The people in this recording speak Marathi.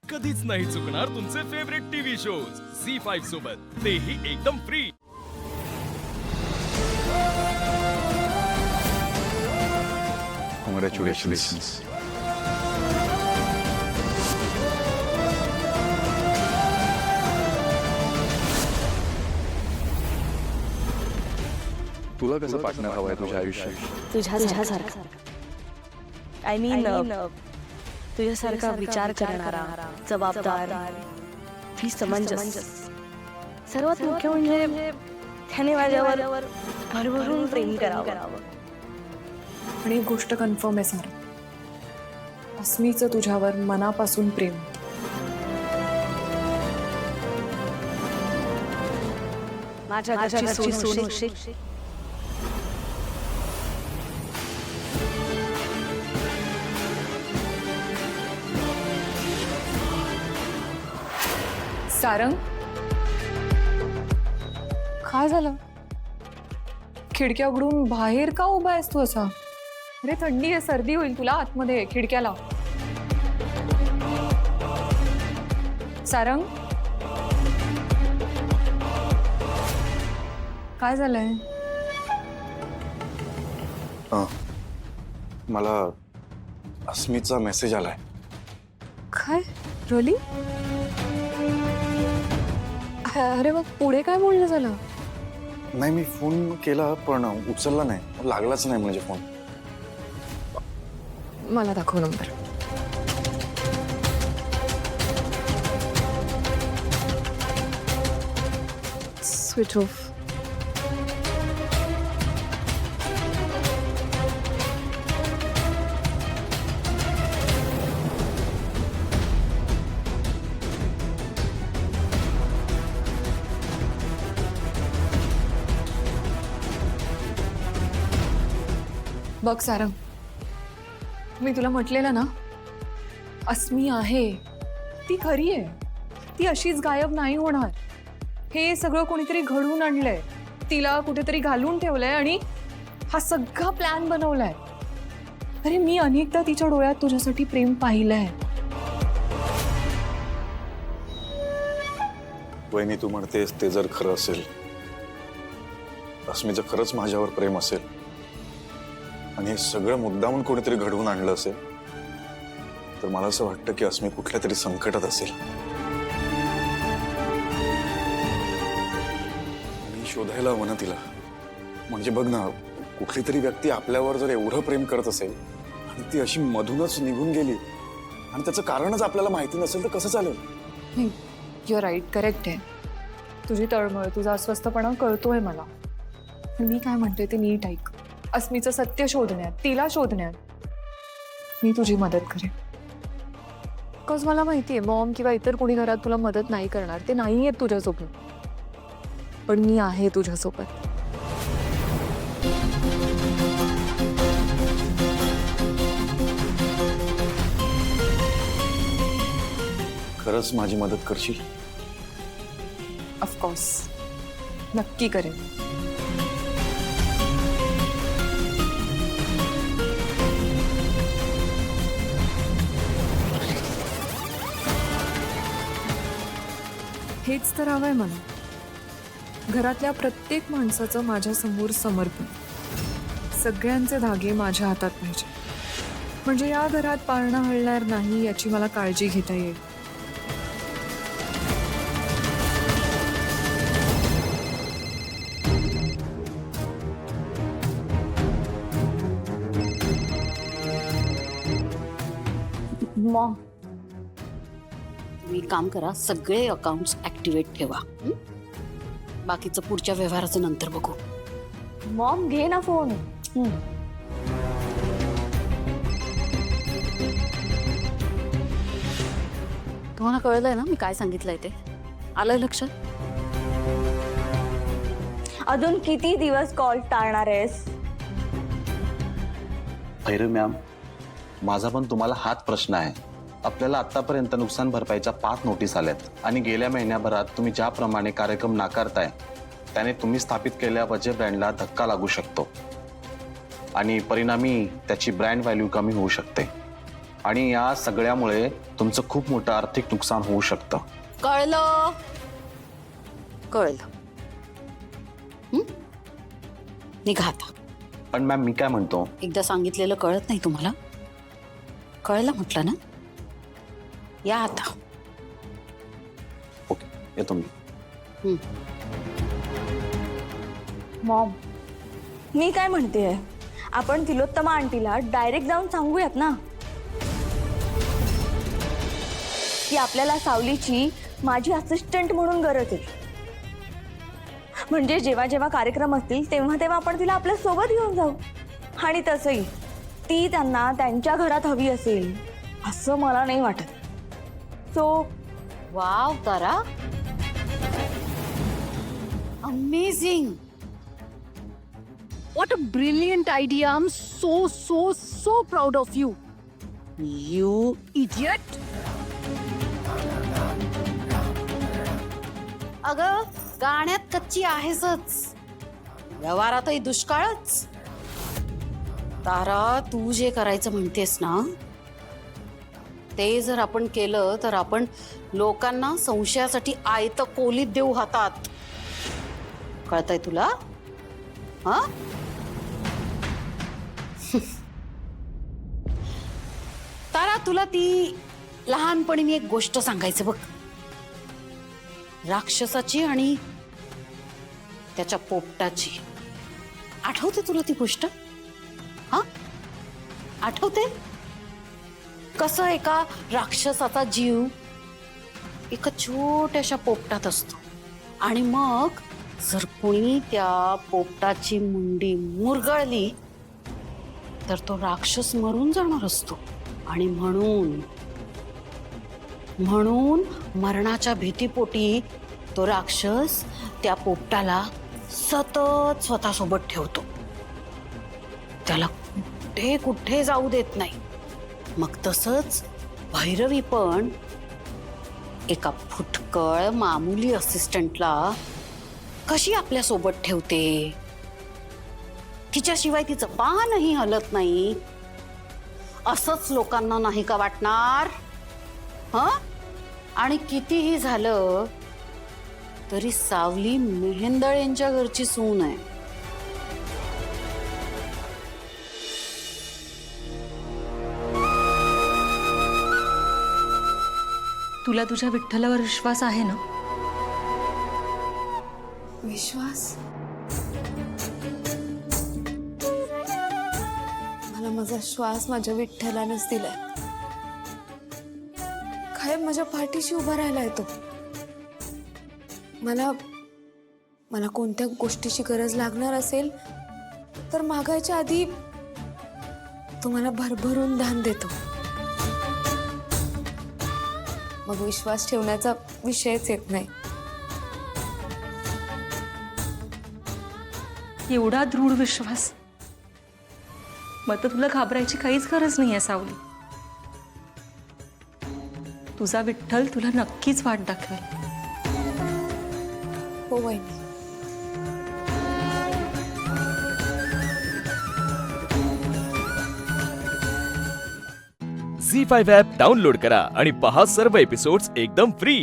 कधीच नाही चुकणार तुमचे फेवरेट टीव्ही शोज झी5 सोबत, तेही एकदम फ्री। Congratulations. तुला कसं पार्टनर हवंय तुझ्या आयुष्यात? तुझ्यासारखा आय मीन तुझ्यासारखा विचार करणारा, जबाबदार, समंजस, सर्वात मुख्य म्हणजे त्याने माझ्यावर भरभरून प्रेम करावं। आणि एक गोष्ट कन्फर्म आहे सर, अस्मीचं तुझ्यावर मनापासून प्रेम। माझ्या घरची सून होशील। सारंग, काय झालं? खिडक्या उघडून बाहेर का उभा आहेस तू असा? अरे थंडी आहे, सर्दी होईल तुला, आतमध्ये खिडक्या लाव। सारंग, काय झालंय? मला अस्मीचा मेसेज आलाय। काय रोली? अरे मग पुढे काय बोलणं झालं? नाही, मी फोन केला पण उचलला नाही, लागलाच नाही म्हणजे फोन। मला दाखव नंबर। Switch off. बघ सारंग, मी तुला म्हटलेलं ना, अस्मी आहे ती खरी आहे, ती अशीच गायब नाही होणार। हे सगळं कोणीतरी घडवून आणलंय, तिला कुठेतरी घालून ठेवलंय आणि हा सगळा प्लॅन बनवलाय। अरे मी अनेकदा तिच्या डोळ्यात तुझ्यासाठी प्रेम पाहिलंय। वहिनी, तू म्हणतेस ते जर खरं असेल, अस्मीचं खरंच माझ्यावर प्रेम असेल आणि हे सगळं मुद्दामून कोणीतरी घडवून आणलं असेल, तर मला असं वाटतं की अस्मी कुठल्या तरी संकटात असेल। मी शोधायला हवं ना तिला। म्हणजे बघ ना, कुठली तरी व्यक्ती आपल्यावर जर एवढं प्रेम करत असेल आणि ती अशी मधूनच निघून गेली आणि त्याचं कारणच आपल्याला माहिती नसेल तर कसं चालेल? नाही, युअर राईट, करेक्ट आहे। तुझी तळमळ, तुझा अस्वस्थपणा कळतोय मला। मी काय म्हणते ते नीट ऐक। अस्मीचं सत्य शोधण्यात, तिला शोधण्यात मी तुझी मदत करेन। बिकॉज मला माहितीये मॉम किंवा इतर कोणी घरात तुला मदत नाही करणार, ते नाही आहेत तुझ्यासोबत, पण मी आहे तुझ्यासोबत। खरंच माझी मदत करशील? ऑफकोर्स, नक्की करेन। हेच तर हवंय मला, घरातल्या प्रत्येक माणसाचं माझ्या समोर समर्पण। सगळ्यांचे धागे माझ्या हातात पाहिजे, म्हणजे या घरात पाळणा हलणार नाही याची मला काळजी घेता येईल। मॉम, तुम्ही काम करा, सगळे अकाउंट्स ऍक्टिव्हेट ठेवा। बाकीचं पुढच्या व्यवहाराचं नंतर बघू। मॉम, घे ना फोन। तुम्हाला कळलंय ना मी काय सांगितलंय ते? आलंय लक्षात? अजून किती दिवस कॉल टाळणार आहेस? भैरव मॅम, माझा पण तुम्हाला हाच प्रश्न आहे। आपल्याला आतापर्यंत नुकसान भरपाईच्या 5 नोटीस आल्यात आणि गेल्या महिन्याभरात तुम्ही ज्याप्रमाणे कार्यक्रम नाकारताय त्याने तुम्ही स्थापित केलेल्या वजय ब्रँडला धक्का लागू शकतो आणि परिणामी त्याची ब्रँड व्हॅल्यू कमी होऊ शकते। आणि या सगळ्यामुळे तुमचं खूप मोठं आर्थिक नुकसान होऊ शकतं. कळलं कळलं. निघा आता. पण मॅम मी काय म्हणतो, एकदा सांगितलेलं कळत नाही तुम्हाला? कळलं म्हटलं ना. या आता. ओके येतो मी. मॉम, मी काय म्हणतेय, आपण तिलोत्तमा आंटीला डायरेक्ट जाऊन सांगूयात ना की आपल्याला सावलीची माझी असिस्टंट म्हणून गरज आहे. म्हणजे जेव्हा जेव्हा कार्यक्रम असतील तेव्हा तेव्हा आपण तिला आपल्या सोबत घेऊन जाऊ. आणि तसंही ती त्यांना त्यांच्या घरात हवी असेल असं मला नाही वाटत. So wow Tara, amazing. What a brilliant idea. I'm so proud of you. You idiot. अगं गाण्यात कच्ची आहेसच, व्यवहारातही दुष्काळच. तारा, तू जे करायचं म्हणतेस ना ते जर आपण केलं तर आपण लोकांना संशयासाठी आयतं कोलीत देऊ हातात. कळतंय तुला? हा? तारा, तुला ती लहानपणी मी एक गोष्ट सांगायचं बघ. राक्षसाची आणि त्याच्या पोपटाची. आठवते तुला ती गोष्ट? हा, आठवते? कसं एका राक्षसाचा जीव एका छोट्याशा पोपटात असतो आणि मग जर कोणी त्या पोपटाची मुंडी मुरगळली तर तो राक्षस मरून जाणार असतो. आणि म्हणून मरणाच्या भीतीपोटी तो राक्षस त्या पोपटाला सतत स्वतःसोबत ठेवतो, त्याला कुठे जाऊ देत नाही. मग तसंच भैरवी पण एका फुटकळ मामूली असिस्टंटला कशी आपल्या सोबत ठेवते, तिच्याशिवाय तिचं पानही हलत नाही. असंच लोकांना नाही का वाटणार? हं? आणि कितीही झालं तरी सावली मेहेंदळ यांच्या घरची सून आहे. तुला तुझ्या विठ्ठलावर विश्वास आहे ना? विश्वास? मला माझा श्वास माझ्या विठ्ठलानेच दिलाय. कायम माझ्या पाठीशी उभा राहिलाय तो. मला कोणत्या गोष्टीची गरज लागणार असेल तर मागायच्या आधी तो मला भरभरून दान देतो. मग विश्वास ठेवण्याचा विषयच येत नाही. एवढा दृढ विश्वास? मग तर तुला घाबरायची काहीच गरज नाहीये सावली. तुझा विठ्ठल तुला नक्कीच वाट दाखवेल. हो वहिनी. झी5 ॲप डाउनलोड करा आणि पहा सर्व एपिसोड्स एकदम फ्री.